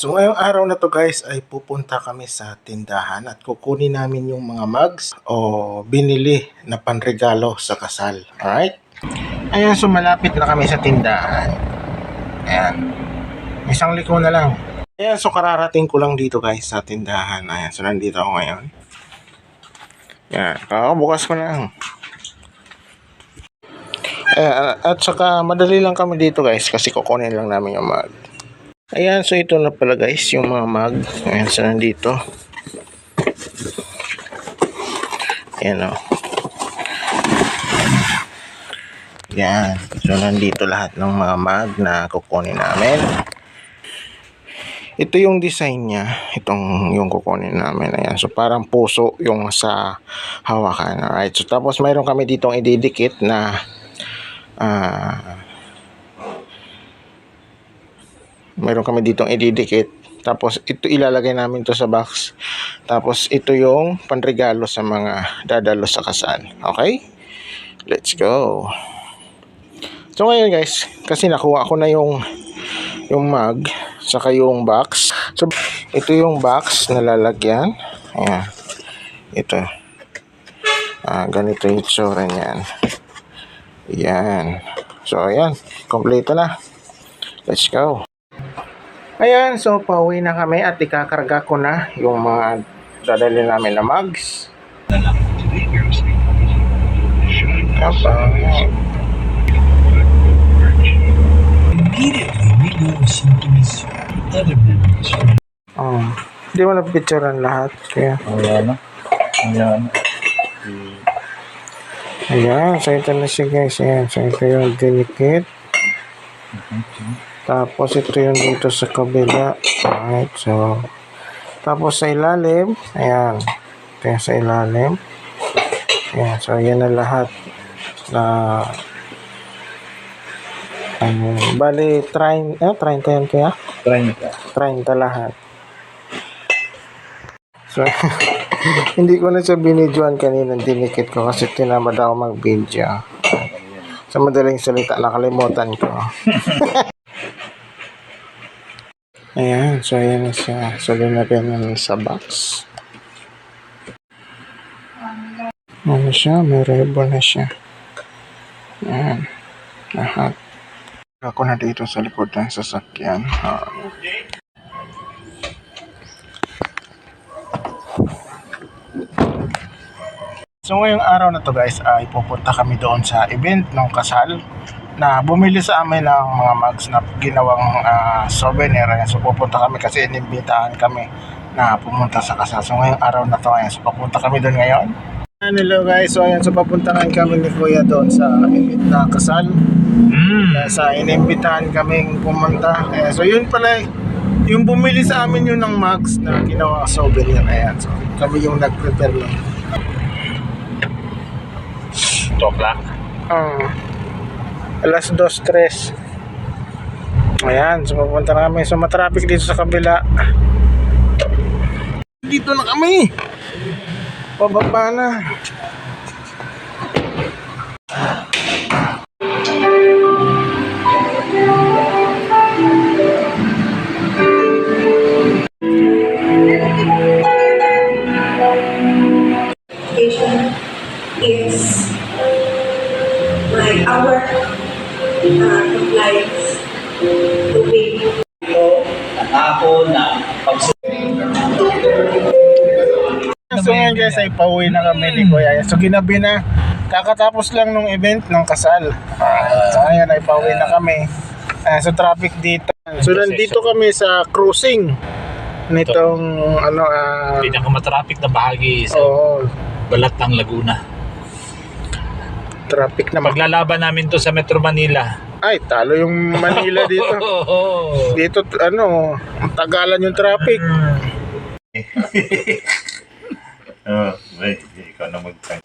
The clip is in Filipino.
So ngayong araw na to guys ay pupunta kami sa tindahan at kukunin namin yung mga mugs o binili na panregalo sa kasal. Alright? Ayan, so malapit na kami sa tindahan. Ayan. Isang liko na lang. Ayan, so kararating ko lang dito guys sa tindahan. Ayan, so nandito ako ngayon. Ayan, kakabukas ko lang. Ayan, at saka madali lang kami dito guys kasi kukunin lang namin yung mug. Ayan, so ito na pala guys yung mga mug. Ayan, so nandito. Ayan o. Ayan, so nandito lahat ng mga mug na kukunin namin. Ito yung design niya. Itong yung kukunin namin. Ayan, so parang puso yung sa hawakan. Alright, so tapos mayroon kami ditong ididikit na mayroon kami ditong ididikit. Tapos ito ilalagay namin to sa box. Tapos ito yung panregalo sa mga dadalo sa kasal. Okay? Let's go. So ngayon guys, kasi nakuha ko na yung mug saka yung box. So ito yung box na lalagyan. Ayan. Ito. Ganito yung itsura niyan. Ayan. So ayan, kompleto na. Let's go. Ayan, so pauwi na kami at ikakarga ko na yung mga dadali namin na mugs. Hindi mo na-picturean lahat. Kaya. Ayan, so ito na siya guys. Ayan, so ito yung dinikit. Tapos ito yung dito sa kabila. Alright, so tapos sa ilalim, ayan. Ito yung sa ilalim. Ayan, so yan na lahat na bali 30 yan kaya? 30 lahat. So hindi ko na siya binidyoan kanina, dinikit ko kasi tinamad ako mag-video. Sa madaling salita, nakalimutan ko. Ayan, so ayan na siya. So linagyan na sa box. Ano siya? May ribbon na siya. Ayan. Lahat. Ako na dito sa likod ng sasakyan. So ngayong araw na to guys ay pupunta kami doon sa event ng kasal na bumili sa amin ng mga mugs na ginawang souvenir. So pupunta kami kasi inimbitahan kami na pumunta sa kasal. So ngayong araw na to, ayan, so papunta kami doon ngayon. Hello guys, so ayan, so papuntahan kami ni Kuya doon sa event na kasal. Sa inimbitahan kaming pumunta. Ayan, so yun pala, yung bumili sa amin yun ng mugs na ginawang souvenir. Ayan, so kami yung nag-prepare lang. 2 o'clock? Alas 2:03. Ayan, so pupunta na kami. So matraffic dito sa kabila. Dito na kami. Pababa na. Is my hour compliance to pay. Ako na So ngayon guys ay pauwi na kami ni Kuya. So ginabi na, kakatapos lang nung event ng kasal. So ngayon ay pauwi na kami. So traffic dito. So nandito kami sa cruising nitong pinakamatraffic na bahagi sa balat ng Laguna. Traffic na Paglalaban namin to sa Metro Manila. Ay, talo yung Manila dito. Dito ang tagalan yung traffic. Wait, ikaw na mag-time.